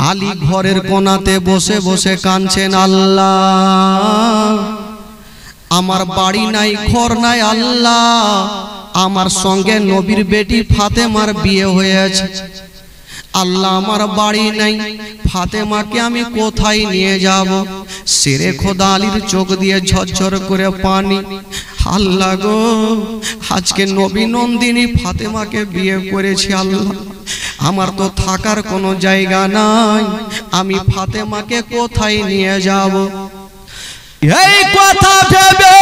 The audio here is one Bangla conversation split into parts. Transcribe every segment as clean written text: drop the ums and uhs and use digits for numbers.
আলী ঘরের কোণাতে বসে বসে কাঁদছেন, আল্লাহ আমার বাড়ি নাই, ঘর নাই, আল্লাহ আমার সঙ্গে নবীর বেটি ফাতেমার বিয়ে হয়েছে, আল্লাহ আমার বাড়ি নাই, ফাতেমাকে আমি কোথায় নিয়ে যাব? শেরে খোদা আলীর চোখ দিয়ে ঝরঝর করে পানি। আল্লাহ গো, আজকে নবী নন্দিনী ফাতেমাকে বিয়ে করেছি, আল্লাহ আমার তো থাকার কোনো জায়গা নাই, আমি ফাতেমাকে কোথায় নিয়ে যাব? এই কথা ভেবে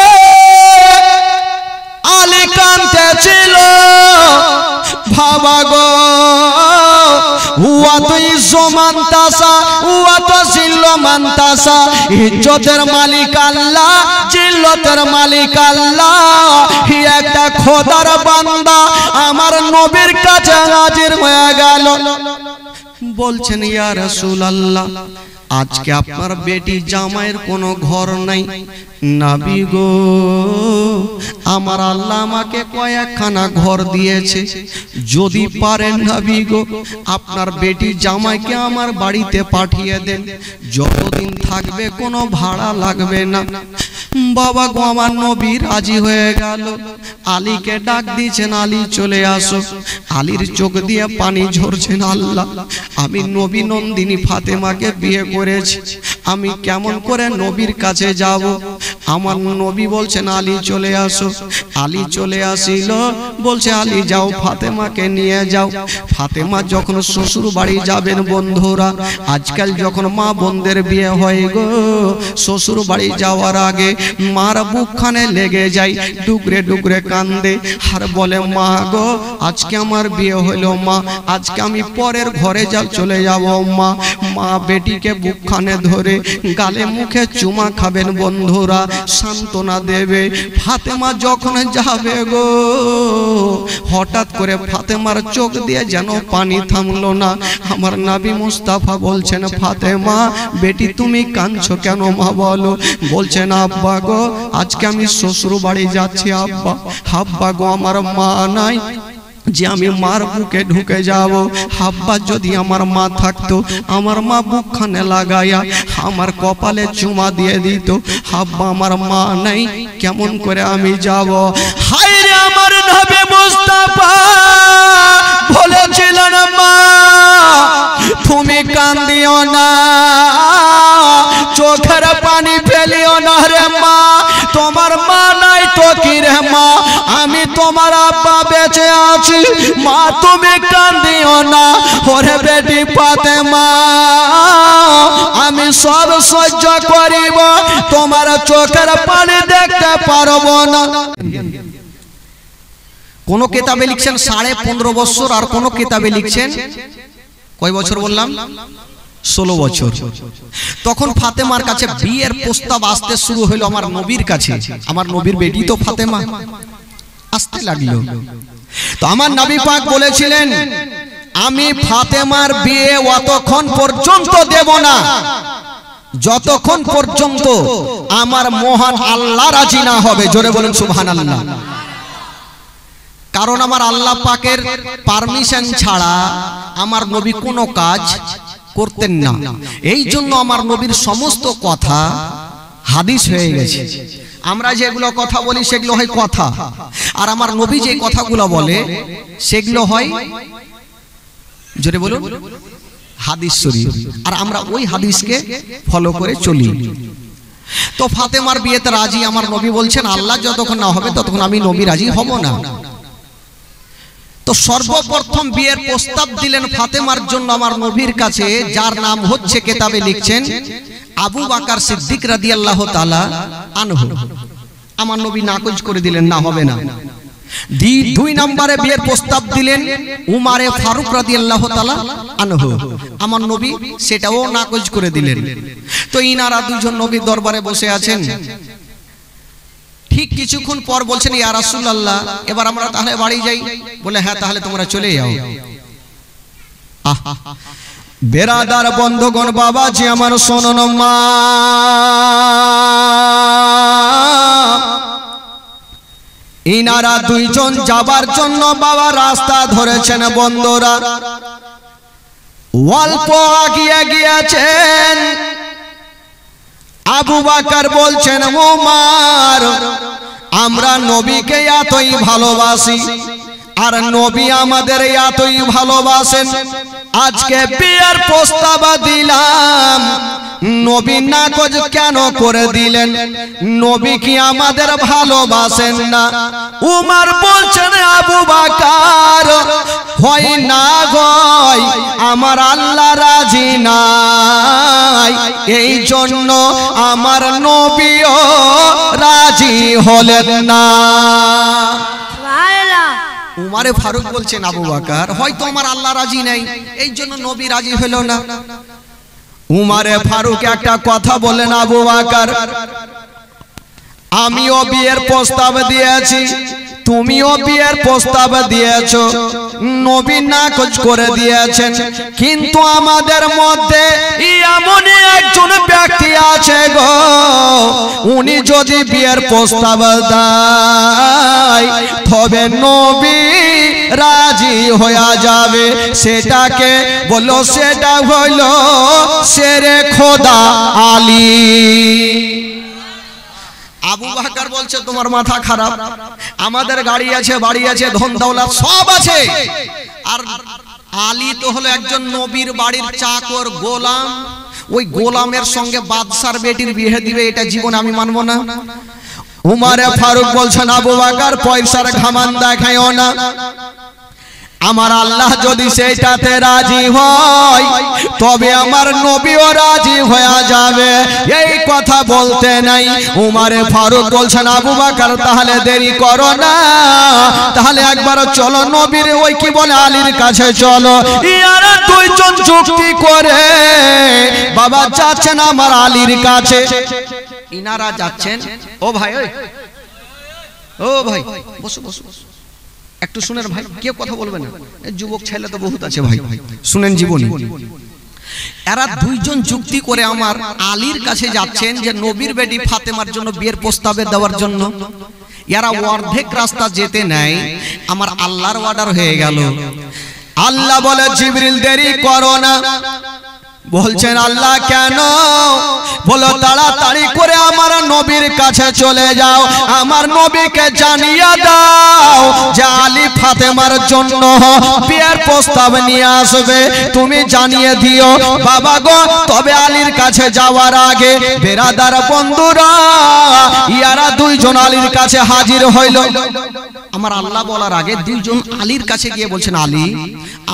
আলী কাঁদতেছিল। ভাবা গো, হুয়া তো ইজ্জমান্তাসা, হুয়া তো জিল্লমান্তাসা, ইজ্জতের মালিক আল্লাহ, জিল্লতের মালিক আল্লাহ। একটা খোদার বান্দা আমার নবীর কাছে হাজির হয়ে গেল। বলছেন, ইয়া রাসূলুল্লাহ, আজকে আপনার বেটি জামাইয়ের কোনো ঘর নাই। নবী গো, আমার আল্লাহ আমাকে কয়েকখানা ঘর দিয়েছে, যদি পারেন নবী গো আপনার বেটি জামাইকে আমার বাড়িতে পাঠিয়ে দেন, যতদিন থাকবে কোনো ভাড়া লাগবে না। বাবা গো, আমার নবী রাজি হয়ে গেল। আলীকে ডাক দিয়েছেন, আলী চলে আসো। আলীর চোখ দিয়ে পানি ঝরছেন, আল্লাহ আমি নবী নন্দিনী ফাতেমাকে বিয়ে করেছি, আমি কেমন করে নবীর কাছে যাব? আমার নবী বলছেন, আলী চলে আসো। আলী চলে আসিল, বলছে আলী যাও ফাতেমাকে নিয়ে যাও। ফাতেমা যখন শ্বশুর বাড়ি যাবেন বন্ধুরা, আজকাল যখন মা বোনদের বিয়ে হয় গো, শ্বশুর বাড়ি যাওয়ার আগে মার বুকখানে লেগে যায়, ডুগরে ডুগরে কান্দে আর বলে, মা গো আজকে আমার বিয়ে হলো, মা আজকে আমি পরের ঘরে চলে যাব। মা মা বেটিকে বুকখানে ধরে গালে মুখে চুমা খাবেন বন্ধুরা, সান্ত্বনা দেবে। ফাতেমা যখন যাবে গো, হঠাৎ করে ফাতেমার চোখ দিয়ে যেন পানি থামলো না। আমার নবী মুস্তাফা বলছেন, ফাতেমা বেটি তুমি কাঁদছো কেন মা বলো? বলছেন, আব্বা গো আজকে আমি শ্বশুর বাড়ি যাচ্ছি, আব্বা আব্বা গো আমার মা নাই যে আমি মার বুকে ঢুকে যাব। আব্বা যদি আমার মা থাকতো, আমার মা বুকখানে লাগাইয়া আমার কপালে চুমা দিয়ে দিত। আব্বা আমার মা নাই, কেমন করে আমি যাব? হায় রে আমার নবী মুস্তাফা বলেছিলেন, মা তুমি কান্দিও না, চোখের পানি ফেলিও না রে মা, তোমার মা নাই তো কি রে মা, আমি তোমার আব্বা বেঁচে আছি, মা তুমি কান্দিও না। ওরে বেটি ফাতেমা, আমি সব সহ্য করিব, তোমার চোখের পানি দেখতে পারবো না। কোন কিতাবে লিখছেন 15.5 বছর, আর কোন কিতাবে লিখছেন কয় বছর বললাম? 16 বছর। তখন ফাতেমার কাছে বিয়ের প্রস্তাব আসতে শুরু হলো আমার নবীর কাছে। আমার নবীর বেটি তো ফাতেমা, আসতে লাগলো। তো আমার নবী পাক বলেছিলেন, আমি ফাতেমার বিয়ে অতক্ষণ পর্যন্ত দেব না যতক্ষণ পর্যন্ত আমার মহান আল্লাহ রাজি না হবে। জোরে বলুন সুবহানাল্লাহ। কারণ আমার আল্লাহ পাকের পারমিশন ছাড়া আমার নবী কোনো কাজ করতেন না। এই জন্য আমার নবীর সমস্ত কথা হাদিস হয়ে গেছে। আমরা যেগুলো কথা বলি সেগুলো হয় কথা, আর আমার নবী যে কথাগুলো বলে সেগুলো হয়, জোরে বলুন, হাদিস শরীফ। আর আমরা ওই হাদিসকে ফলো করে চলি। তো ফাতেমার বিয়েতে রাজি আমার নবী বলছেন, আল্লাহ যতক্ষণ না হবে ততক্ষণ আমি নবী রাজি হব না। তো সর্বপ্রথম বিয়ের প্রস্তাব দিলেন ফাতেমার জন্য আমার নবীর কাছে, যার নাম হচ্ছে কিতাবে লিখছেন আবু বকর সিদ্দিক রাদিয়াল্লাহু তাআলা আনহু। আমার নবী নাকচ করে দিলেন, না হবে না। 2 নম্বরে বিয়ের প্রস্তাব দিলেন উমারে ফারুক রাদিয়াল্লাহু তাআলা আনহু। আমার নবী সেটাও নাকচ করে দিলেন। তো ইনারা দুজন নবীর দরবারে বসে আছেন। ঠিক কিছুক্ষণ পর বলছেন, ইয়া রাসূলুল্লাহ এবার আমরা তাহলে বাড়ি যাই। বলে, হ্যাঁ তাহলে তোমরা চলে যাও। বেরাদার বন্ধুগণ, বাবাজি আমার শুনুন, মা ইনারা দুইজন যাবার জন্য বাবা রাস্তা ধরেছেন বন্ধুরা। অল্প আগিয়ে গিয়েছেন আবু বকর বলছেন ওমর আমরা নবীকে এতই ভালোবাসি আর নবী আমাদের এতই ভালোবাসেন আজকে বিয়ের প্রস্তাব দিলাম নবী নাকচ কেন করে দিলেন নবী কি আমাদের ভালোবাসেন না উমর বলছেন আবু বকর হয় না হয় আমার আল্লাহ রাজি নাই এই জন্য আমার নবীও রাজি হলেন না উমারে ফারুক বলছেন আবু বকর হয়তো আমার আল্লাহ রাজি নাই এই জন্য নবী রাজি হলো না উমারে ফারুক একটা কথা বলেন আবু বকর আমিও বিয়ের প্রস্তাব দিয়েছি তুমিও বিয়ের প্রস্তাব দিয়েছো নবী নাকচ করে দিয়েছেন কিন্তু আমাদের মধ্যে এমন একজন ব্যক্তি আছে গো উনি যদি বিয়ের প্রস্তাব দেয় তবে নবী রাজি হয়ে যাবে সেটাকে বলো সেটা হলো শেরে খোদা আলী আবু বকর বলছে তোমার মাথা খারাপ আমাদের গাড়ি আছে বাড়ি আছে ধন দৌলত সব আছে আর আলী তো হলো একজন নবীর বাড়ির চাকর গোলাম ওই গোলামের সঙ্গে বাদশার বেটির বিয়ে দিবে এটা জীবন আমি মানবো না উমারে ফারুক বলছেন আবু বকর পয়সার ঘামান দেখায়ও না আমার আল্লাহ যদি সেইটাতে রাজি হয় তবে আমার নবীও রাজি হয়ে যাবে এই কথা বলতে নাই উমারে ফারুক বলছেন আবু বকর তাহলে দেরি করো না তাহলে একবার চলো নবীর ওই কি বলে আলীর কাছে চলো ইয়ারা দুইজন যুক্তি করে বাবা যাচ্ছেন আমার আলীর কাছে ইনারা যাচ্ছেন ও ভাই ও ভাই বসো বসো একটু শুনেন ভাই কেউ কথা বলবে না যুবক ছেলে তো বহুত আছে ভাই শুনেন জীবনী এরা দুইজন যুক্তি করে আমার আলীর কাছে যাচ্ছেন যে নবীর বেটি ফাতেমার জন্য বিয়ের প্রস্তাবে দেওয়ার জন্য এরা অর্ধেক রাস্তা যেতে নাই আমার আল্লাহর অর্ডার হয়ে গেল আল্লাহ বলে জিবরিল দেরি করো না বলছেন আল্লাহ কেন বলো তাড়াতাড়ি করে আমার নবীর কাছে চলে যাও আমার নবীকে জানিয়ে দাও যে আলী ফাতেমার জন্য বিয়ের প্রস্তাব নিয়ে আসবে তুমি জানিয়ে দিও বাবা গো তবে আলীর কাছে যাওয়ার আগে বেরাদার বন্ধুরা ইয়ারা দুইজন আলীর কাছে হাজির হইল আমার আল্লাহ বলার আগে দুইজন আলীর কাছে গিয়ে বলছেন আলী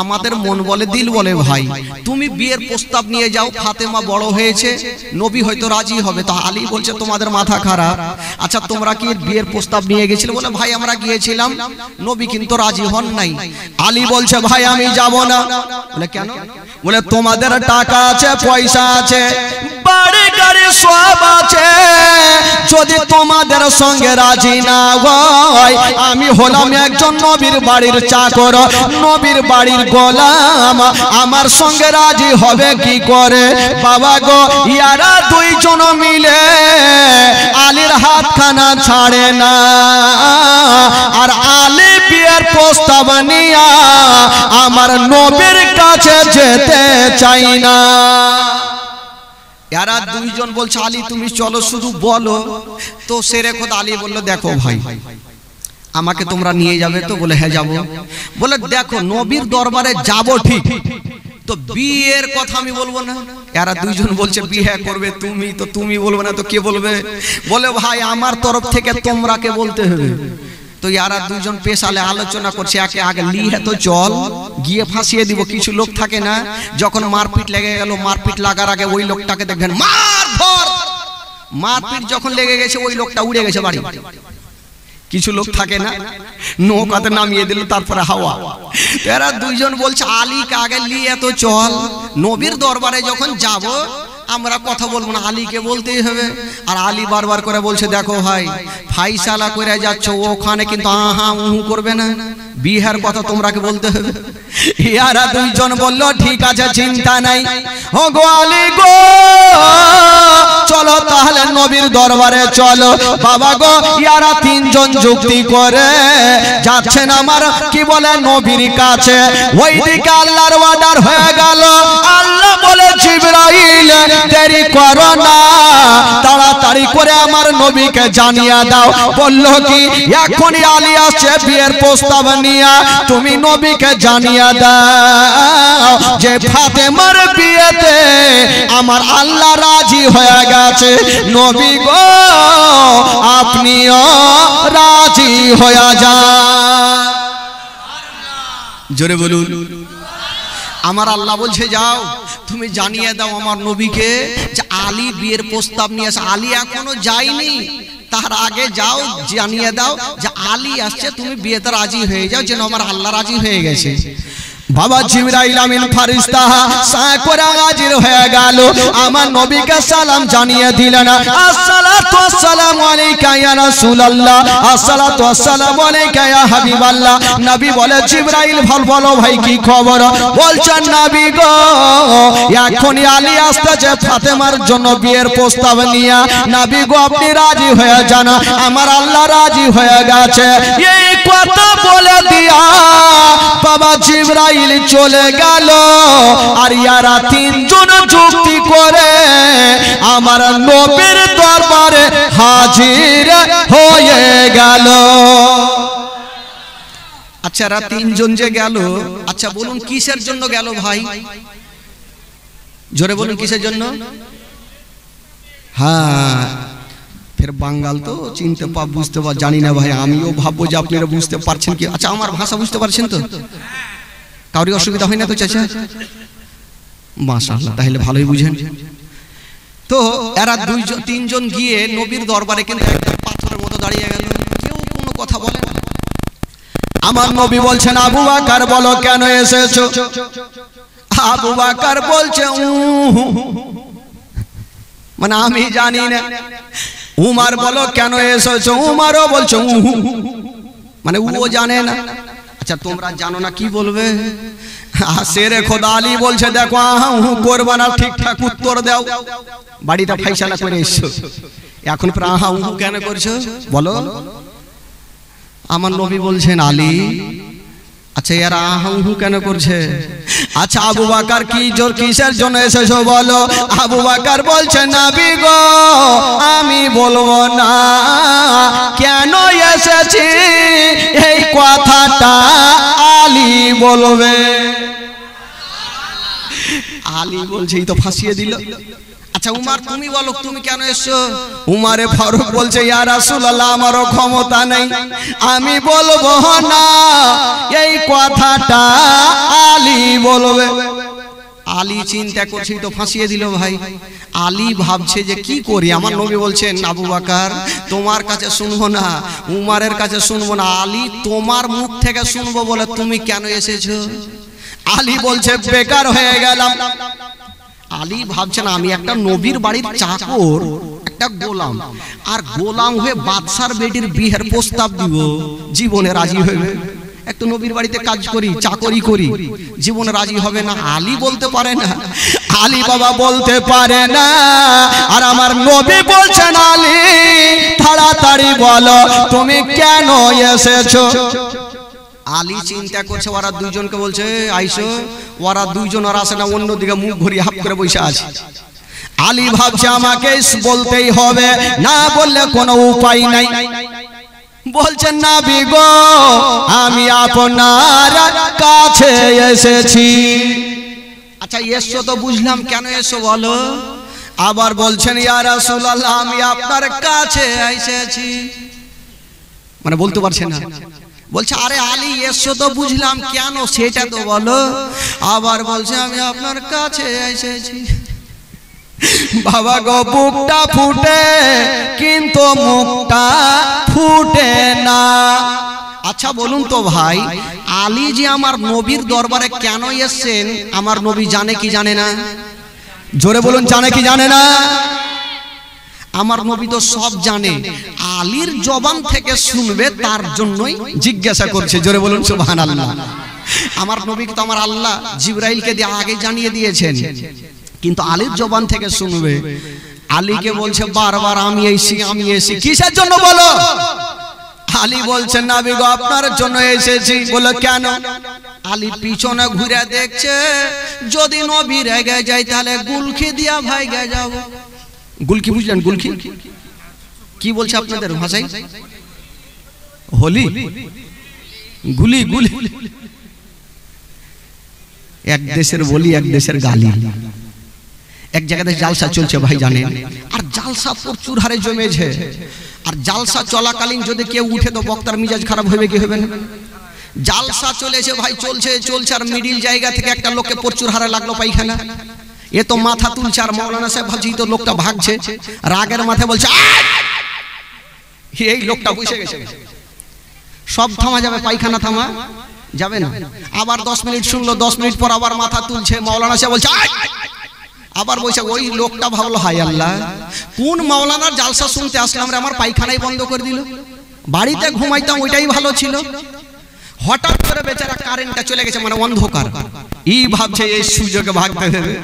আমাদের মন বলে দিল বলে ভাই তুমি বিয়ের প্রস্তাব নিয়ে যাও ফাতেমা বড় হয়েছে নবী হয়তো রাজি হবে তো আলী বলছে তোমাদের মাথা খারাপ আচ্ছা তোমরা কি বিয়ের প্রস্তাব নিয়ে গেছিলে বলে ভাই আমরা গিয়েছিলাম নবী কিন্তু রাজি হন নাই আলী বলছে ভাই আমি যাব না বলে কেন বলে তোমাদের টাকা আছে পয়সা আছে বাড়ি গাড়ি সব আছে যদি তোমাদের সঙ্গে রাজি না হয় আমি হলাম একজন নবীর বাড়ির চাকর নবীর বাড়ির গোলাম আমার সঙ্গে রাজি হবে কি করে বাবা গো ইয়ারা দুইজন মিলে আলীর হাতখানা ছাড়ে না আর আলী বিয়ের প্রস্তাব নিয়ে আমার নবীর কাছে যেতে চাই না यारा दुईजन बोलছে আলী তুমি চলো শুধু বলো তো শেরে খোদা আলী বলল দেখো ভাই আমাকে তোমরা নিয়ে যাবে তো বলে হ্যাঁ যাব বলে দেখো নবীর দরবারে যাব ঠিক তো বিয়ের কথা আমি বলবো না यारा দুইজন বলছে বিয়ে করবে তুমি তো তুমি বলবে না তো কে বলবে বলে ভাই আমার তরফ থেকে তোমরাকে বলতে হবে তো यारा দুইজন পেশালে আলোচনা করছে একে আগে লিয়ে তো চল গিয়ে ফাঁসিয়ে দিব কিছু লোক থাকে না যখন মারপিট লেগে গেল মারপিট লাগার আগে ওই লোকটাকে দেখবেন মার ধর মারপিট যখন লেগে গেছে ওই লোকটা উড়ে গেছে বাড়ি কিছু লোক থাকে না নৌকাতে নামিয়ে দিল তারপরে হাওয়া এরা দুইজন বলছে আলীকে আগে লিয়ে তো চল নবীর দরবারে যখন যাব আমরা কথা বলবো না আলীকে বলতেই হবে আর আলী বারবার করে বলছে দেখো ভাই ফাইসালা করে যাচ্ছ ওখানে কিন্তু আহা উহু করবে না বিহার কথা তোমরাকে বলতে হবে ইয়ারা দুইজন বলল ঠিক আছে চিন্তা নাই ও গো আলী গো বলো তাহলে নবীর দরবারে চলো। বাবা গো ইয়ারা তিনজন যুক্তি করে যাচ্ছেন আমার কি বলে নবীর কাছে। ওইদিকে আল্লাহর অর্ডার হয়ে গেল। আল্লাহ বলে জিবরাইল দেরি করো না, তাড়াতাড়ি করে আমার নবীকে জানিয়ে দাও। বলল কি এখনই আলী আসছে বিয়ের প্রস্তাব নিয়ে, তুমি নবীকে জানিয়ে দাও যে ফাতেমার বিয়েতে আমার আল্লাহ রাজি হয়ে গেছে। নবী গো আপনিও রাজি হয়ে যান। জোরে বলুন। আমার আল্লাহ বলছে যাও তুমি জানিয়ে দাও আমার নবীকে যে আলী বিয়ের প্রস্তাব নিয়ে আসে। আলী এখনো যায়নি, তার আগে যাও জানিয়ে দাও যে আলী আসছে, তুমি বিয়েতে রাজি হয়ে যাও, যেন আমার আল্লাহ রাজি হয়ে গেছে। বাবা জিবরাইল আমিন ফেরেশতা সাকরা হাজির হয়ে গেল, আমার নবীকে সালাম জানিয়ে দিলেন। আসসালাতু ওয়াসসালামু আলাইকা ইয়া রাসূলুল্লাহ, আসসালাতু ওয়াসসালামু আলাইকা ইয়া হাবিবাল্লাহ। নবী বলে জিবরাইল বলো ভাই কি খবর? বলছেন নবী গো এখনই আলী আসতেছে ফাতেমার জন্য বিয়ের প্রস্তাব নিয়ে, নবী গো আপনি রাজি হয়ে যান, আমার আল্লাহ রাজি হয়ে গেছে। এই কথা বলে দিয়া বাবা জিবরাইল চলে গেল। আর ইয়ারা তিনজন যুক্তি করে আমার নবীর দরবারে হাজির হয়ে গেল। আচ্ছা এরা তিনজন যে গেল, আচ্ছা বলুন কিসের জন্য গেল ভাই? জোরে বলুন কিসের জন্য? হ্যাঁ ফের বাঙ্গাল তো চিনতে বুঝতে জানি না ভাই, আমিও ভাববো যে আপনারা বুঝতে পারছেন কি। আচ্ছা আমার ভাষা বুঝতে পারছেন তো? কাউরি অসুবিধা হয় না তো চাচা? মাশাআল্লাহ, তাহলে ভালোই বুঝেন। তো এরা তিনজন গিয়ে নবীর দরবারে কিন্তু একটা পাথরের মতো দাঁড়িয়ে গেল, কেউ কোনো কথা বলে না। আমার নবী বলছেন আবু বকর বলো কেন এসেছো? আবু বকর বলছে মানে আমি জানি না। উমর বলো কেন এসেছো? উমরও বলছে মানে ও জানে না। আচ্ছা তোমরা জানো না কি বলবে? শেরে খোদা আলী বলছে দেখো করবা না, ঠিকঠাক উত্তর দাও, বাড়িতে ফাইসালা করে এসছো, এখন কেন করছো বলো? আমার নবী বলছেন আলী আচ্ছা এরা আহু কেন করছে? আচ্ছা আবু বকর কি জোর কিসের জন্য এসেছো বলো? আবু বকর বলছে নবী গো আমি বলবো না কেন এসেছি, এই কথাটা আলী বলবে। আলী বলছে এই তো ফাঁসিয়ে দিল। আচ্ছা উমর তুমি বলো তুমি কেন এসছো? উমরে ফারুক বলছে ইয়া রাসূলুল্লাহ আমারও ক্ষমতা নেই, আমি বলবো না, এই কথাটা আলী বলবে। আলী চিন্তা করছে তো ফাঁসিয়ে দিল ভাই। আলী ভাবছে যে কি করি। আমার নবী বলছেন আবু বকর তোমার কাছে শুনবো না, উমরের কাছে শুনবো না, আলী তোমার মুখ থেকে শুনবো বলে তুমি কেন এসেছো? আলী বলছে বেকার হয়ে গেলাম। আলী ভাবছেন আমি একটা নবীর বাড়ির চাকর, একটা গোলাম, আর গোলাম হয়ে বাদশার বেটির বিয়ের প্রস্তাব দিব, জীবনে রাজি হবে? একটা নবীর বাড়িতে কাজ করি, চাকরি করি, জীবনে রাজি হবে না? আলী বলতে পারে না, আলী বাবা বলতে পারে না। আর আমার নবী বলছেন আলী তাড়াতাড়ি বলো তুমি কেন এসেছো? আলী চিন্তা করছে ওরা দুইজনকে বলছে আইসো, ওরা দুইজন আর আসে না, অন্যদিকে মুখ ঘুরিয়ে হাফ করে বসে আছে। আলী ভাবছে আমাকে বলতেই হবে, না বললে কোনো উপায় নাই। বলছেন নবী গো আমি আপনার কাছে এসেছি। আচ্ছা এসো তো বুঝলাম, কেন এসো বলো? আবার বলছেন ইয়া রাসূলুল্লাহ আমি আপনার কাছে এসেছি, মানে বলতে পারছে না। বলছে আরে আলী এসো তো বুঝলাম, কেন সেটা তো বলো। আবার বলছে আমি আপনার কাছে এসেছি। বাবা গো বুকটা ফুটে কিন্তু মুখটা ফুটে না। আচ্ছা বলুন তো ভাই আলী যে আমার নবীর দরবারে কেন এসেছেন আমার নবী জানে কি জানে না? জোরে বলুন জানে কি জানে না? আমার নবী তো সব জানে, আলীর জবান থেকে শুনবে তার জন্যই জিজ্ঞাসা করছে। জোরে বলুন সুবহানাল্লাহ। আমার নবীকে তো আমার আল্লাহ জিবরাইলকে দিয়ে আগে জানিয়ে দিয়েছেন, কিন্তু আলীর জবান থেকে শুনবে। আলীকে বলছে বারবার আমি এসেছি কিসের জন্য বলো? আলী বলছেন নবী গো আপনার জন্য এসেছি। বলে কেন? আলী পিছনে ঘুরে দেখছে যদি নবী রেগে যায় তাহলে গুলকি দিয়া ভাইগে যাব। গুলকি বুঝলেন? গুলকি কি বলছে আপনাদের ভাষায়? হোলি গুলি গুলি এক দেশের বলি এক দেশের গালি। এক জায়গাতে জালসা চলছে ভাই জানেন, আর জালসা প্রচুর হারে জমেছে। আর জালসা চলাকালীন যদি কেউ উঠে তো বক্তার মিজাজ খারাপ হবে কি হবে না? জালসা চলেছে ভাই, চলছে চলছে, আর মিডিল জায়গা থেকে একটা লোককে প্রচুর হারে লাগলো পায়খানা। এ তো মাথা তুলছে, আর মাওলানা সাহেব ভাবছি তো লোকটা ভাগছে, রাগের মাথায় বলছে এই লোকটা বসে গেছে। সব থামা যাবে, পায়খানা থামা যাবে না। আবার 10 মিনিট শুনলো, 10 মিনিট পর আবার মাথা তুলছে, মাওলানা সাহেব বলছে আবার বলছে। ওই লোকটা ভাবলো হায় আল্লাহ, কোন মাওলানার জালসা শুনতে আসলাম রে, আমার পায়খানাই বন্ধ করে দিল। বাড়িতে ঘুমাইতাম ওইটাই ভালো ছিল। হঠাৎ করে বেচারা কারেন্টটা চলে গেছে, মানে অন্ধকার। এই ভাবছে এই সুযোগে ভাগতে হবে,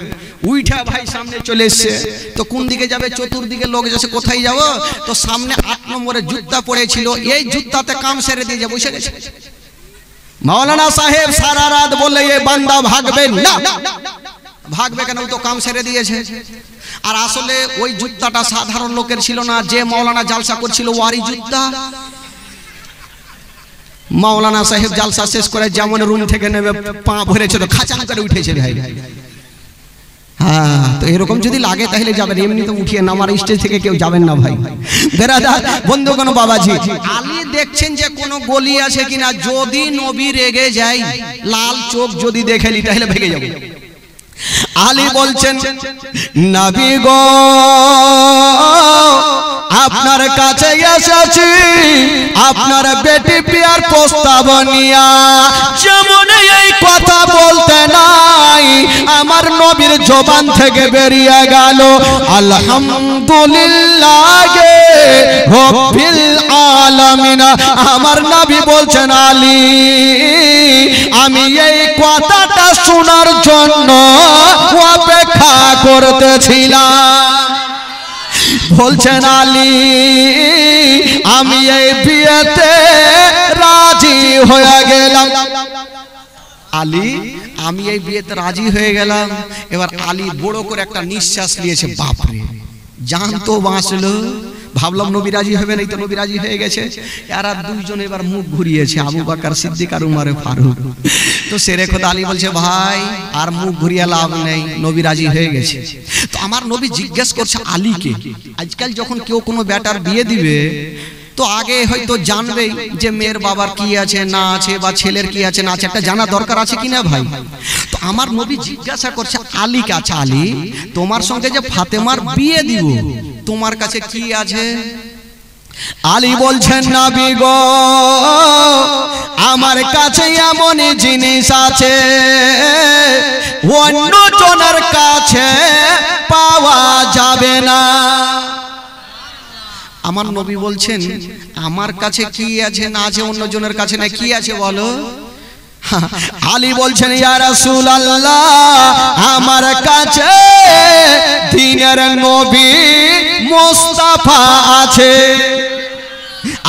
উইঠা ভাই সামনে চলে এসছে। তো কোন দিকে যাবে? চতুর্দিকে লোক যাচ্ছে, কোথায় যাব? তো সামনে 8 নম্বরে জুতা পড়েছিল, এই জুতাতে কাম সেরে দিয়ে বসে গেছে। মাওলানা সাহেব সারা রাত বললে এই বান্দা ভাগবে না। ভাগবে কেন? তো কাম সেরে দিয়েছে। আর আসলে ওই জুতাটা সাধারণ লোকের ছিল না, যে মাওলানা জালসা করছিল ওয়ারি জুতা। মাওলানা সাহেব জালসা শেষ করে যেমন রুম থেকে নেমে পা ভরেছে তো খাচাং করে উঠেছে ভাই। হ্যাঁ, তো এরকম যদি লাগে তাহলে যাবেন, এমনি তো উঠিয়ে নামার স্টেজ থেকে কেউ যাবেন না ভাই। বেরাদার বন্ধুগণ বাবাজি, আলী দেখছেন যে কোনো গলি আছে কিনা, যদি নবী রেগে যায়, লাল চোখ যদি দেখেলি তাহলে ভেগে যাবে। আলী বলছেন নবী গো আপনার কাছে এসেছি আপনার বেটি বিয়ার প্রস্তাব নিয়া। যেমন এই কথা বলতে নাই আমার নবীর জবান থেকে বেরিয়ে গেল আলহামদুলিল্লাহ রাব্বিল আলামিন। আমার নবী বলছেন আলী আমি এই কথাটা শোনার জন্য অপেক্ষা করতেছিলাম। বলছেন আলী আমি এই বিয়েতে রাজি হয়ে গেলাম। আলী আমি এই বিয়েতে রাজি হয়ে গেলাম। এবার আলী বড় করে একটা নিঃশ্বাস নিয়েছে, বাপরে জান তো বাঁচলো। ভাবলাম নবী রাজি হবে না, এই তো নবী রাজি হয়ে গেছে। এরা দুইজন এবার মুখ ঘুরিয়েছে, আবু বকর সিদ্দিক আর উমর ফারুক। তো সেরে খোদা আলী বলছে ভাই আর মুখ ঘুরিয়ে লাভ নেই, নবী রাজি হয়ে গেছে। তো আমার নবী জিজ্ঞেস করছে আলীকে, আজকাল যখন কেউ কোনো বেটার বিয়ে দিবে তো আগে হয়তো জানবেই যে মেয়ের বাবার কি আছে না আছে, বা ছেলের কি আছে না আছে, একটা জানা দরকার আছে কিনা ভাই। তো আমার নবী জিজ্ঞাসা করছে আলীকে, আচ্ছা আলী তোমার সঙ্গে যে ফাতেমার বিয়ে দিব তোমার কাছে কি আছে? আলী বলছেন নবী গো আমার কাছে এমন জিনিস আছে অন্য জনের কাছে পাওয়া যাবে না। আমার নবী বলছেন আমার কাছে কি আছে না আছে অন্য জনের কাছে না, কি আছে বলো? আলী বলছেন ইয়া রাসূলুল্লাহ আমার কাছে দ্বীনের নবী মুস্তাফা আছে,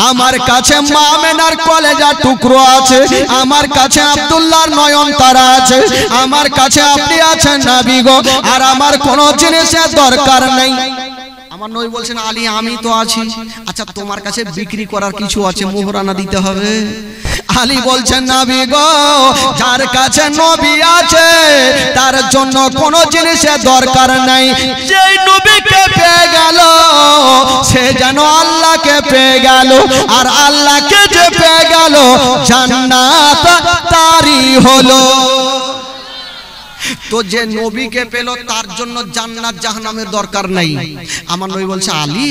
আমার কাছে মামেনার কলেজা টুকরো আছে, আমার কাছে আব্দুল্লাহর নয়নতারা আছে, আমার কাছে আপনি আছেন নবী গো, আর আমার কোনো জিনিসের দরকার নেই। আমার নবী বলছেন আলী আমি তো আছি, আচ্ছা তোমার কাছে বিক্রি করার কিছু আছে, মোহরানা দিতে হবে। আলী বলছেন নবী গো যার কাছে নবী আছে তার জন্য কোনো জিনিসের দরকার নাই, যেই নবীকে পেয়ে গেল সে যেন আল্লাহকে পেয়ে গেল, আর আল্লাহকে যে পেয়ে গেল জান্নাত তারই হলো। তো যে নবীকে পেল তার জন্য জান্নাত জাহান্নামের দরকার নাই। আমার নবী বলছে আলী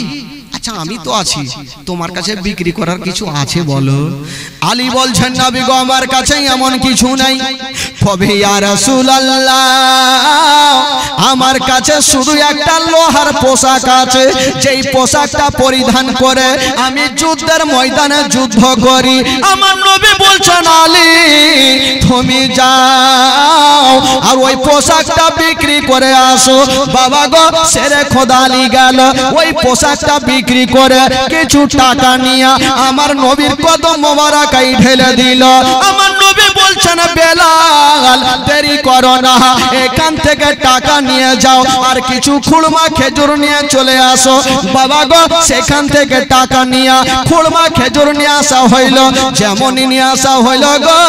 আচ্ছা আমি তো আছি, তোমার কাছে বিক্রি করার কিছু আছে বলো। আলী বলছেন নবী গো আমার কাছে এমন কিছু নাই, তবে ইয়া রাসূলুল্লাহ আমার কাছে শুধু একটা লোহার পোশাক আছে, যেই পোশাকটা পরিধান করে আমি যুদ্ধের ময়দানে যুদ্ধ করি। আমার নবী বলছেন আলী তুমি যাও আর ওই পোশাকটা বিক্রি করে আসো। বাবা গো শেরে খোদা আলী গেল, ওই পোশাকটা বিক্রি করে কিছু টাকা নিয়ে আমার নবীর কদম মোবারকায় ঢেলে দিল। আমার নবী বলছেন বেলাল দেরি করো না, এখান থেকে টাকা নিয়ে যাও আর কিছু খুরমা খেজুর নিয়ে চলে আসো। বাবা গো সেখান থেকে টাকা নিয়ে খুরমা খেজুর নিয়ে আসা হইল। যেমনই নিয়ে আসা হইল গো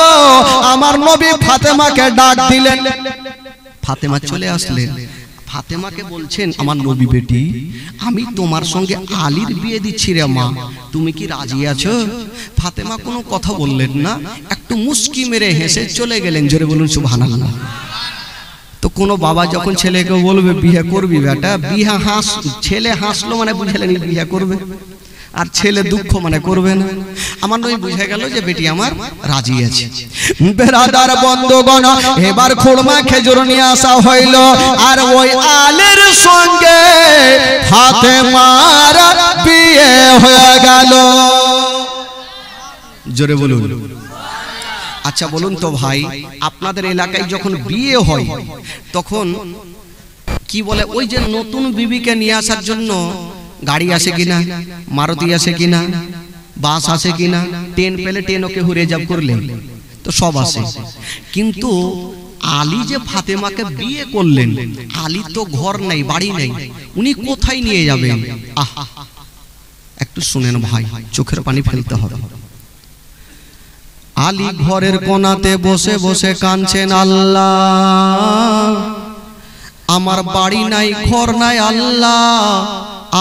আমার নবী ফাতেমাকে ডাক দিলেন। ফাতেমা চলে আসলেন। ফাতেমাকে বলছেন আমার নবী বেটি আমি তোমার সঙ্গে আলীর বিয়ে দিচ্ছি রে মা, তুমি কি রাজি আছো? ফাতেমা কোনো কথা বললেন না, একটু মুস্কি মেরে হেসে চলে গেলেন। জোরে বলুন সুবহানাল্লাহ। তো কোনো বাবা যখন ছেলেকে বলবে বিয়ে করবি বেটা, বিয়ে ছেলে হাসলো মানে বুঝলেন বিয়ে করবে, আর ছেলে দুঃখ মানে করবে না। আমার নবী বুঝে গেল যে বেটি আমার রাজি আছে। বেরাদার বন্ধুগণ এবার খুরমা খেজুর নিয়ে আসা হইল আর ওই আলীর সঙ্গে ফাতেমার বিয়ে হয়ে গেল। জোরে বলুন। আচ্ছা বলুন তো ভাই, আপনাদের এলাকায় যখন বিয়ে হয় তখন কি বলে, ওই যে নতুন বিবিকে নিয়ে আসার জন্য গাড়ি আসে কিনা, মারুতি আসে কিনা, বাস আসে কিনা, ট্রেন পেলে ট্রেন ওকে রিজার্ভ করলে তো সব আসে। কিন্তু আলী যে ফাতেমাকে বিয়ে করলেন, আলী তো ঘর নেই, বাড়ি নেই, উনি কোথায় নিয়ে যাবেন? আহা একটু শুনেন ভাই, চোখের পানি ফেলতে হবে। আলী ঘরের কোণাতে বসে বসে কাঁদছেন, আল্লাহ আমার বাড়ি নাই, ঘর নাই, আল্লাহ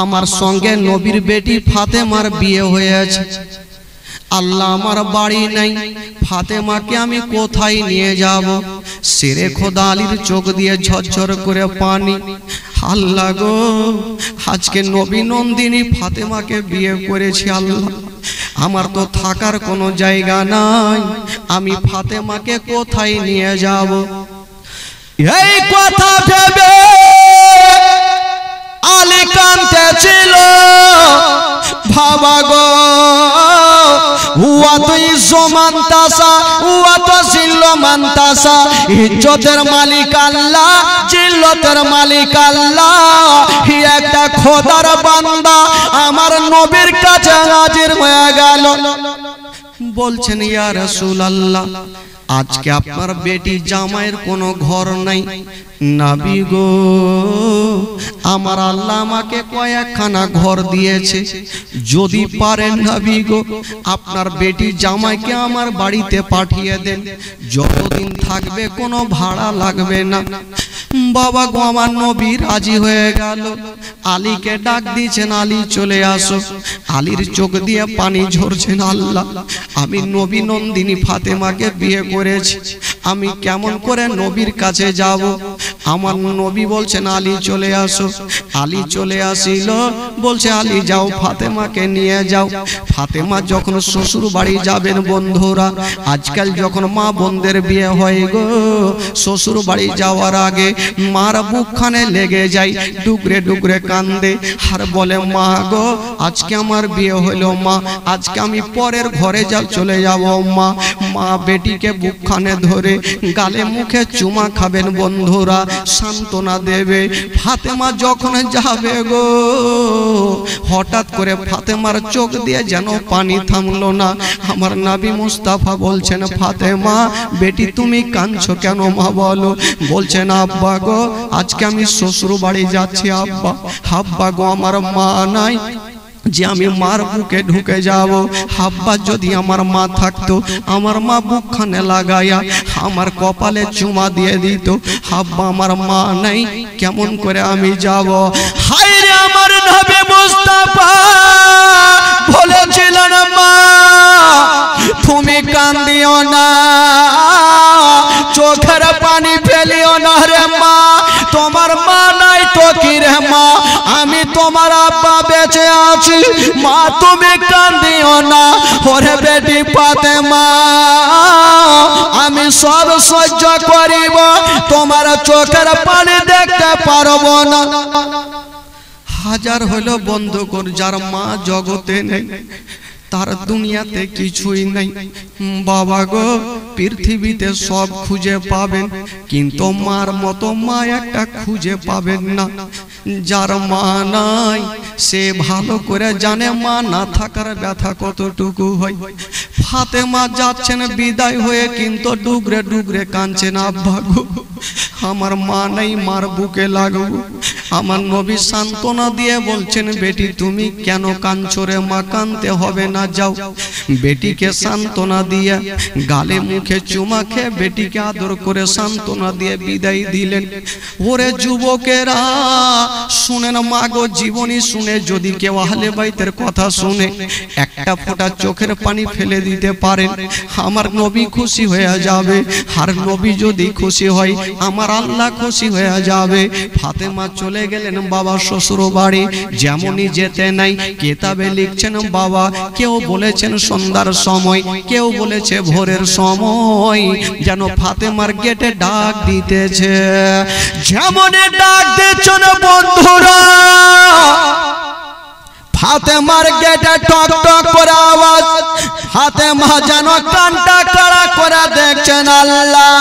আমার সঙ্গে নবীর বেটি ফাতেমার বিয়ে হয়েছে, আল্লাহ আমার বাড়ি নাই, ফাতেমাকে আমি কোথায় নিয়ে যাব? শেরে খোদা আলীর চোখ দিয়ে ঝরঝর করে পানি। আল্লাহ গো আজকে নবী নন্দিনী ফাতেমাকে বিয়ে করেছি, আল্লাহ আমার তো থাকার কোনো জায়গা নাই, আমি ফাতেমাকে কোথায় নিয়ে যাব? এই কথা ভেবে আলী কাঁদতেছিল। ভাবা গো ওয়া তো ইজ্জমান্তাসা ওয়া তো জিল্লমান্তাসা, ইজ্জতের মালিক আল্লাহ, জিল্লতের মালিক আল্লাহ। একটা খোদার বান্দা আমার নবীর কাছে হাজির হয়ে গেল। বলছেন ইয়া রাসূলুল্লাহ আজকে আপনার বেটি জামাইয়ের কোনো ঘর নাই, নবী গো আমার আল্লাহ আমাকে কয়েকখানা ঘর দিয়েছে, যদি পারেন নবী গো আপনার বেটি জামাইকে আমার বাড়িতে পাঠিয়ে দেন, যতদিন থাকবে কোনো ভাড়া লাগবে না। বাবা গো আমার নবী রাজি হয়ে গেল। আলীকে ডাক দিয়েছেন, আলী চলে আসো। আলীর চোখ দিয়ে পানি ঝরছেন, আল্লাহ আমি নবী নন্দিনী ফাতেমাকে বিয়ে করেছি, আমি কেমন করে নবীর কাছে যাব? আমার নবী বলছেন আলী চলে আসো। আলী চলে আসিল, বলছে আলী যাও ফাতেমাকে নিয়ে যাও। ফাতেমা যখন শ্বশুর বাড়ি যাবেন বন্ধুরা, আজকাল যখন মা বোনদের বিয়ে হয় গো, শ্বশুর বাড়ি যাওয়ার আগে মার বুকখানে লেগে যায়, ডুকরে ডুকরে কান্দে আর বলে মা গো আজকে আমার বিয়ে হলো, মা আজকে আমি পরের ঘরে চলে যাব। মা মা বেটিকে বুকখানে ধরে গালে মুখে চুমা খাবেন বন্ধুরা, সান্ত্বনা দেবে। ফাতেমা যখন যাবে গো, হঠাৎ করে ফাতেমার চোখ দিয়ে যেন পানি থামলো না। আমার নবী মুস্তাফা বলছেন ফাতেমা বেটি তুমি কাঁদছো কেন মা বলো? বলছেন আব্বা গো আজকে আমি শ্বশুর বাড়ি যাচ্ছি, আব্বা আব্বা গো আমার মা নাই যে আমি মার বুকে ঢুকে যাব। আব্বা যদি আমার মা থাকতো, আমার মা বুকখানে লাগাইয়া আমার কপালে চুমা দিয়ে দিত। আব্বা আমার মা নাই, কেমন করে আমি যাব? হায় রে আমার নবী মুস্তাফা বলেছিলেন মা তুমি কান্দিও না, চোখের পানি ফেলিও না রে মা, তোমার মা নাই তো কি রে মা, আমি তোমার আব্বা বেঁচে আছি, মা তুমি কান্দিও না। ওরে বেটি ফাতেমা আমি সব সহ্য করিব, তোমার চোখের পানি দেখতে পারব না। হাজার হলো বন্ধু কর যার মা জগতে নেই, তার দুনিয়াতে কিছুই নাই। বাবা গো, পৃথিবীতে সব খুঁজে পাবেন, কিন্তু মার মতো মা একটা খুঁজে পাবেন না। যার মা নাই সে ভালো করে জানে মা না থাকার ব্যথা কতটুকু হয়। ফাতেমা যাচ্ছেন বিদায় হয়ে, কিন্তু ডুগরে ডুগরে কাঁদছেন, আব্বা গো আমার মা নাই, মার বুকে লাগবো। আমার নবী সান্ত্বনা দিয়ে বলছেন, বেটি তুমি কেন কাঁদছো রে মা? কাঁদতে হবে না, যাও। বেটিকে সান্ত্বনা দিয়ে গালে মুখে চুমা খেয়ে বেটিকে আদর করে সান্ত্বনা দিয়ে বিদায় দিলেন। ওরে যুবকেরা শুনেন, মা গো জীবনী শুনে যদি কেউ আহলে বাইতের কথা শুনে একটা ফোঁটা চোখের পানি ফেলে দিতে পারেন, আমার নবী খুশি হয়ে যাবে। আর নবী যদি খুশি হয়, আমার আল্লাহ খুশি হয়ে যাবে। ফাতেমা চলে গেলেন বাবা শ্বশুর বাড়ি। যেমনই যেতে নাই, কিতাবে লিখছেন বাবা, কেউ বলেছেন সন্ধ্যার সময়, কেউ বলেছে ভোরের সময়, যেন ফাতেমার গেটে ডাক দিতেছে। যেমনই ডাক দিচ্ছেন বন্ধুরা, ফাতেমার গেটে টক টক করে আওয়াজ। ফাতেমা যেন কানটা কাড়া করে দেখছেন, আল্লাহ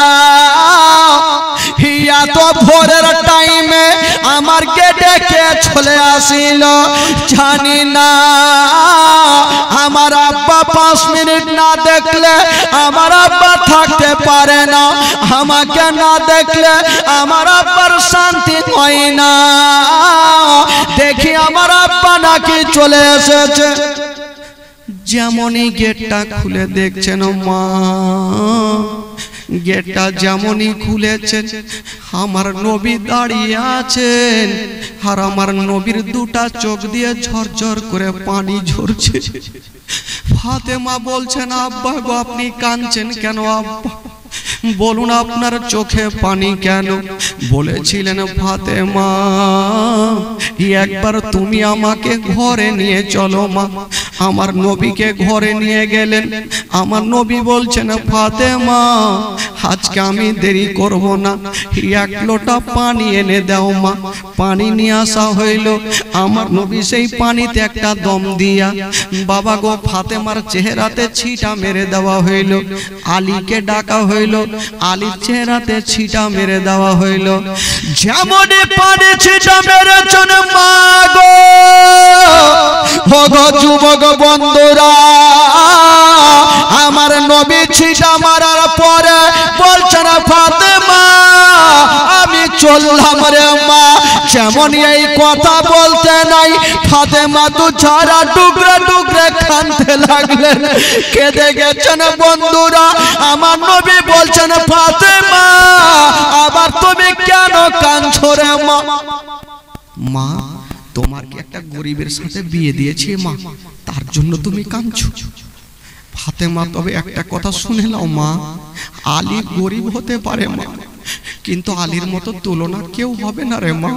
এত ভোরের টাইমে আমার গেটে কে চলে আসিল জানি না। আমার আব্বা 5 মিনিট না দেখলে আমার আব্বা থাকতে পারে না, আমাকে না দেখলে আমার আব্বার শান্তি হয় না। দেখি আমার আব্বা নাকি চলে এসেছে। যেমনই গেটটা খুলে দেখছেন মা, গেটটা যেমনই খুলেছেন আমার নবী দাঁড়িয়ে আছেন, আর আমার নবীর দুটা চোখ দিয়ে ঝরঝর করে পানি ঝরছে। ফাতেমা বলছেন, আব্বা গো আপনি কাঁদছেন কেন? আব্বা বলুন আপনার চোখে পানি কেন? বলেছিলেন, ফাতেমা একবার তুমি আমাকে ঘরে নিয়ে চলো মা। আমার নবীকে ঘরে নিয়ে গেলেন। আমার নবী বলছেন, ফাতেমা আজকে আমি দেরি করব না, 1 লোটা পানি এনে দাও মা। পানি নিয়ে আসা হইল। আমার নবী সেই পানিতে একটা দম দিয়া বাবা গো ফাতেমার চেহারাতে ছিটা মেরে দেওয়া হইল। আলীকে ডাকা হইল, আলীর চেহারাতে ছিটা মেরে দেওয়া হইল। যেমনই পানি ছিটা মেরেছেন মা গো, ও গো যুবক বন্ধুরা, আমার নবী ছিটা মারার পরে বলছেন, ফাতেমা আমি চললাম রে মা। যেমন এই কথা বলতে নাই, ফাতেমা তো ঝাড়া টুকরে টুকরে কাঁদতে লাগলেন, কেঁদে গেছেন বন্ধুরা। আমার নবী বলছেন, ফাতেমা আবার তুমি কেন কাঁদছো রে মা? মা তোমার কি একটা গরিবের সাথে বিয়ে দিয়েছে মা, তার জন্য তুমি কাঁদছো? ফাতেমা তবে একটা কথা শুনে নাও মা, আলী গরিব হতে পারে মা, কিন্তু আলীর মতো তুলনা কেউ হবে না রে মা।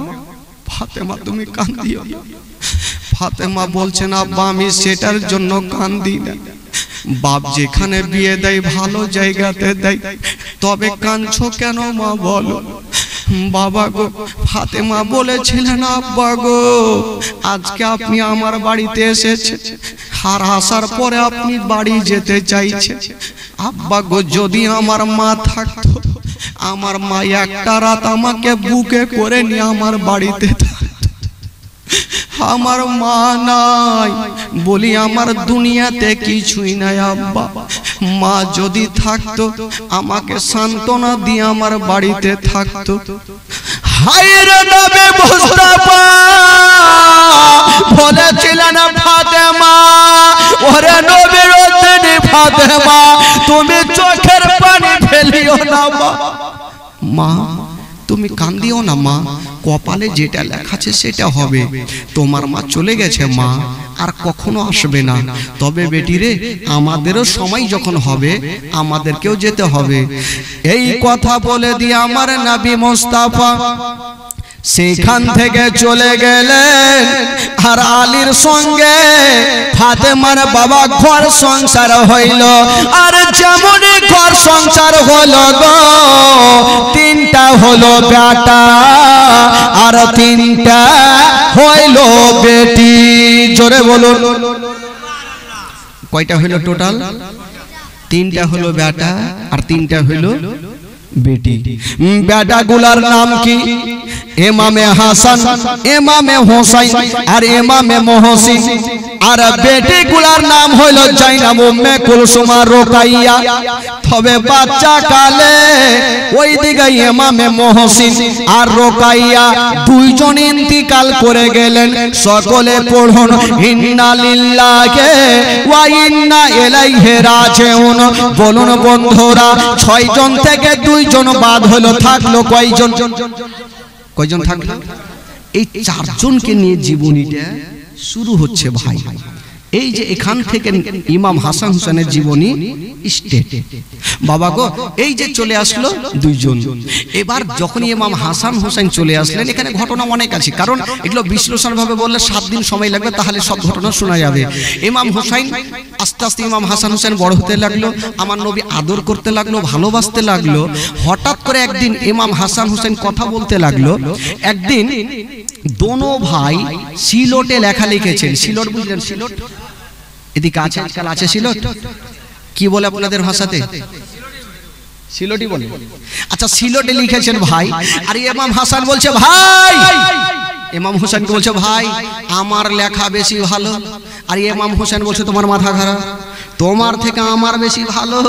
ফাতেমা তুমি কাঁদিও না। ফাতেমা বলছেন, আব্বা আমি সেটার জন্য কাঁদি না, বাপ যেখানে বিয়ে দেয় ভালো জায়গাতে দেয়, তবে কাঁদছো কেন মা বলো? বাবা গো ফাতেমা বলেছিলেন, আব্বা গো আজকে আপনি আমার বাড়িতে এসেছেন, আর আসার পরে আপনি বাড়ি যেতে চাইছেন। আব্বা গো যদি আমার মা থাকতো, আমার মা একটা রাত আমাকে বুকে করে নিয়ে আমার বাড়িতে থাকতো। আমার মা নাই বলি আমার দুনিয়াতে কিছুই নাই আব্বা। মা যদি থাকতো আমাকে সান্ত্বনা দিয়ে আমার বাড়িতে থাকতো। হায়রে নবী মুস্তাফা বলেছিলেন, ফাতেমা ওরে নবীর উদ্দিনী ফাতেমা তুমি চোখের পানি ফেলিও না মা, তুমি কান্দিও না মা, কপালে যেটা লেখা আছে সেটা হবে। তোমার মা চলে গেছে মা, আর কখনো আসবে না। তবে বেটি রে, আমাদেরও সময় যখন হবে আমাদেরকেও যেতে হবে। এই কথা বলে দিয়ে আমার নবী মুস্তাফা সেখান থেকে চলে গেলেন। আর আলীর সঙ্গে ফাতেমার বাবা ঘর সংসার হইল। আর যেমনই ঘর সংসার হলো গো, 3টা হলো বেটা আর 3টা হইল বেটি। জোরে বলুন। কয়টা হলো টোটাল? তিনটা হলো বেটা আর তিনটা হলো বেটি। বেটা গুলার নাম কি? ইমামে হাসান, ইমামে হোসেন আর ইমামে মহসিন। আর বেটি গুলার নাম হলো জাইনাব, উম্মে কুলসুম আর রোকাইয়া। তবে বাচ্চা কালে ওই দিকে ইমামে মহসিন আর রোকাইয়া দুইজন ইন্তিকাল করে গেলেন। সকলে পড়ুন ইন্না লিল্লাহি ওয়া ইন্না ইলাইহি রাজিউন। বলুন বন্ধুরা, 6 জন থেকে 2 জন বাদ হলো, থাকলো কয়জন? কয়জন থাকলো? এই 4 জনকে নিয়ে জীবনীটা শুরু হচ্ছে ভাই। এই যে এখান থেকে ইমাম হাসান হোসেনের জীবনী স্টেট। বাবা গো, এই যে চলে আসলো 2 জন। এবার যখন ইমাম হাসান হোসেন চলে আসলেন, এখানে ঘটনা অনেক আছে, কারণ এগুলো বিশ্লেষণ ভাবে বললে 7 দিন সময় লাগবে, তাহলে সব ঘটনা শোনা যাবে। ইমাম হোসেন আস্তে আস্তে ইমাম হাসান হোসেন বড় হতে লাগলো, আমার নবী আদর করতে লাগলো, ভালোবাসতে লাগলো। হঠাৎ করে একদিন ইমাম হাসান হোসেন কথা বলতে লাগলো। একদিন দোনো ভাই সিলটে লেখা লিখেছেন। সিলট বুঝলেন? সিলট এদিকে আছে, আজকাল আছে সিলট। কি বলে আপনাদের ভাষাতে? সিলটই বলে। আচ্ছা, সিলটে লিখেছেন ভাই। আর ইমাম হাসান বলছে ভাই, ইমাম হোসেনকে বলছে ভাই আমার লেখা বেশি ভালো। আর ইমাম হোসেন বলছে তোমার মাথা খারাপ, তোমার থেকে আমার বেশি ভালো।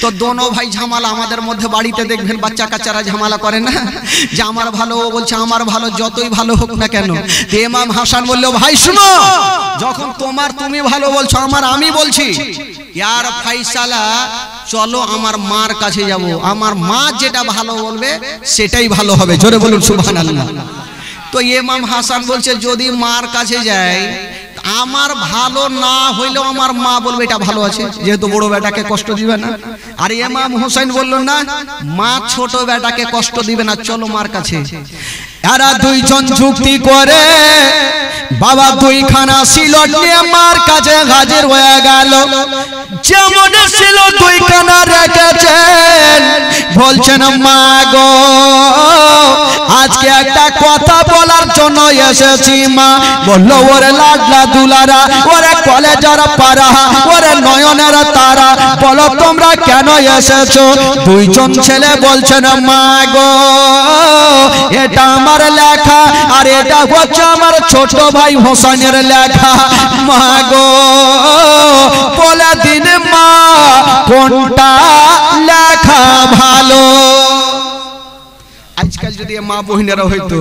তো দোনো ভাই ঝামেলা। আমাদের মধ্যে বাড়িতে দেখবেন বাচ্চা কাচ্চারা ঝামেলা করে না, যে আমার ভালো, ও বলছে আমার ভালো, যতই ভালো হোক না কেন। ইমাম হাসান বললো ভাই শুনো, যখন তোমার তুমি ভালো বলছো, আমার আমি বলছি, ইয়ার ফাইসালা চলো আমার মার কাছে যাব, আমার মা যেটা ভালো বলবে সেটাই ভালো হবে। জোরে বলুন সুবহানাল্লাহ। তো ইমাম হাসান বলছে যদি মার কাছে যায়, আমার ভালো না হইলেও আমার মা বলবে এটা ভালো আছে, যেহেতু বড় বেটাকে কষ্ট দিবে না। আর ইমাম হোসেন বলল না, মা ছোট বেটাকে কষ্ট দিবে না, চলো মার কাছে। এরা 2 জন যুক্তি করে বাবা 2 খানা সিলট নিয়ে মার কাছে হাজির হয়ে গেল। যেমন ছিল 2 খানা রেখেছেন, বলছেন মা গো আজকে একটা কথা বলার জন্য এসেছি মা। বলল ওরে লাডলা দুলারা, ওরে কলেজের পাড়া, ওরে নয়নের তারা, বলো তোমরা কেন এসেছো? 2 জন ছেলে বলছেন মা গো এটা আমার লেখা, আর এটা হচ্ছে আমার ছোট ভাই হোসেনের লেখা। মা গো বলে দিন মা কোনটা লেখা ভালো। আজকাল যদি মা বহিনেরা হইতো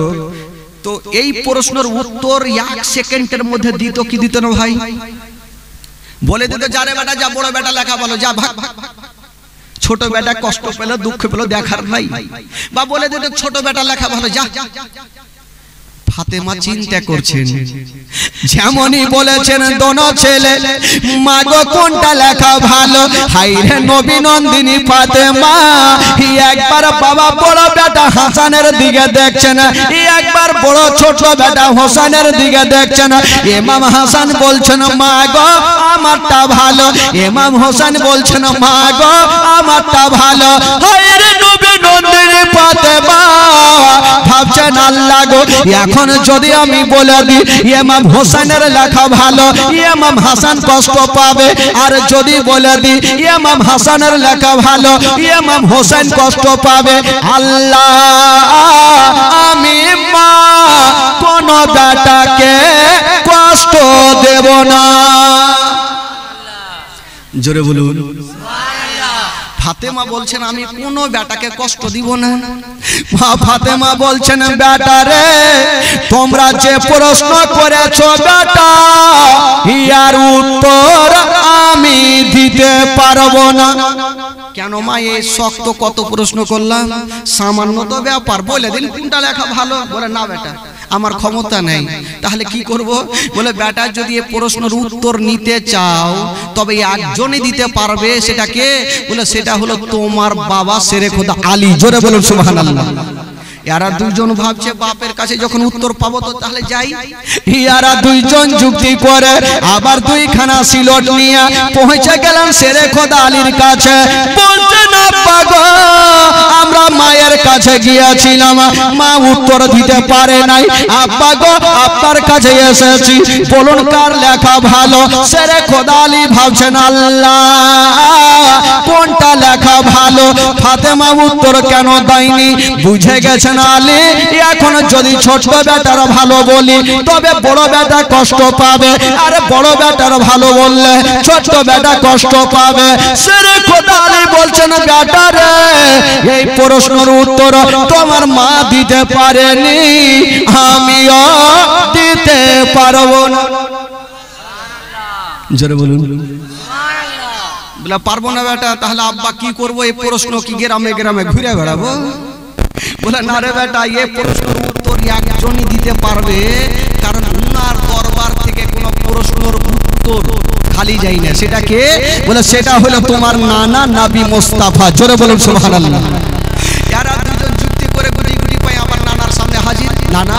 তো এই প্রশ্নের উত্তর 1 সেকেন্ডের মধ্যে দিত কি দিত না ভাই? বলে দিত যারে বেটা যা, বড় বেটা লেখা ভালো, যা ভাগ। ছোট বেটা কষ্ট পেল, দুঃখ পেল, দেখার নাই। বা বলে দিত ছোট বেটা লেখা ভালো, যা। ফাতেমা চিন্তা করছেন, যেমনই বলেছেন দোনো ছেলে, মা গো কোনটা লেখা ভালো? হাইরে নবী নন্দিনী ফাতেমা একবার বাবা বড় বেটা হাসানের দিকে দেখছেন, একবার বড় ছোট বেটা হোসেনের দিকে দেখছেন। ইমাম হাসান বলছেন মা গো আমারটা ভালো, ইমাম হোসেন বলছেন মা গো আমারটা ভালো। হাইরে নবী নন্দিনী ফাতেমা ভাবছেন আল্লাহ গো, এখন যদি আমি বলে দিই ইমাম হোসেনের লেখা ভালো, ইমাম হাসান কষ্ট পাবে। আর যদি বলে দিই ইমাম হাসানের লেখা ভালো, ইমাম হোসেন কষ্ট পাবে। আল্লাহ আমি মা কোন বেটাকে কষ্ট দেব না। জোরে বলুন। ফাতেমা বলছেন আমি কোনো বেটাকে কষ্ট দিব না। মা ফাতেমা বলছেন বেটা রে তোমরা যে প্রশ্ন করেছো বেটা, ইয়ার উত্তর আমি দিতে পারবো না। কেন মা এই শক্ত কত প্রশ্ন করলাম, সামান্য তো ব্যাপার, বলে দিন কোনটা লেখা ভালো। বলে না বেটা আমার ক্ষমতা নেই। তাহলে কি করব? বলে বেটা যদি এই প্রশ্নের উত্তর নিতে চাও তবে একজনই দিতে পারবে। সেটা কে? বলে সেটা হলো তোমার বাবা শেরে খোদা আলী। জোরে বলুন সুবহানাল্লাহ। এরা দুজন ভাবছে বাপের কাছে যখন উত্তর পাবো তো তাহলে যাই। এরা দুইজন যুক্তি করে আবার দুইখানা সিলট নিয়ে পৌঁছে গেলেন শেরে খোদা আলীর কাছে। বলছে না পাগো, আমরা মায়ের কাছে গিয়েছিলাম, মা উত্তর দিতে পারে নাই। আব্বা গো আপনার কাছে এসেছি, বলুন কার লেখা ভালো? শেরে খোদা আলী ভাবছেন আল্লাহ কোনটা লেখা ভালো? ফাতেমা উত্তর কেন দেয়নি? বুঝে গেছেন আলী এখন যদি ছোট বেটার ভালো বলি তবে বড় বেটা কষ্ট পাবে, আরে বড় বেটার ভালো বললে ছোট বেটা কষ্ট পাবে। শেরে খোদা আলী বলছেন বেটা রে, এই প্রশ্নের উত্তর তোমার মা দিতে পারেনি, আমিও দিতে পারবো না। জোরে বলুন বলে পারবো না বেটা। তাহলে আব্বা কি করবো? এই প্রশ্ন কি গ্রামে গ্রামে ঘুরে বেড়াবো? বলে না রে বেটা, এই প্রশ্নের উত্তর একজনই দিতে পারবে, কারণ উনার দরবার থেকে কোনো প্রশ্নের উত্তর খালি যায় না। সেটা কে? বলে সেটা হলো তোমার নানা নবী মুস্তাফা। জোরে বলুন সুবহানাল্লাহ। এরা দুজন যুক্তি করে গুটি গুটি পায় আবার নানার সামনে হাজির। নানা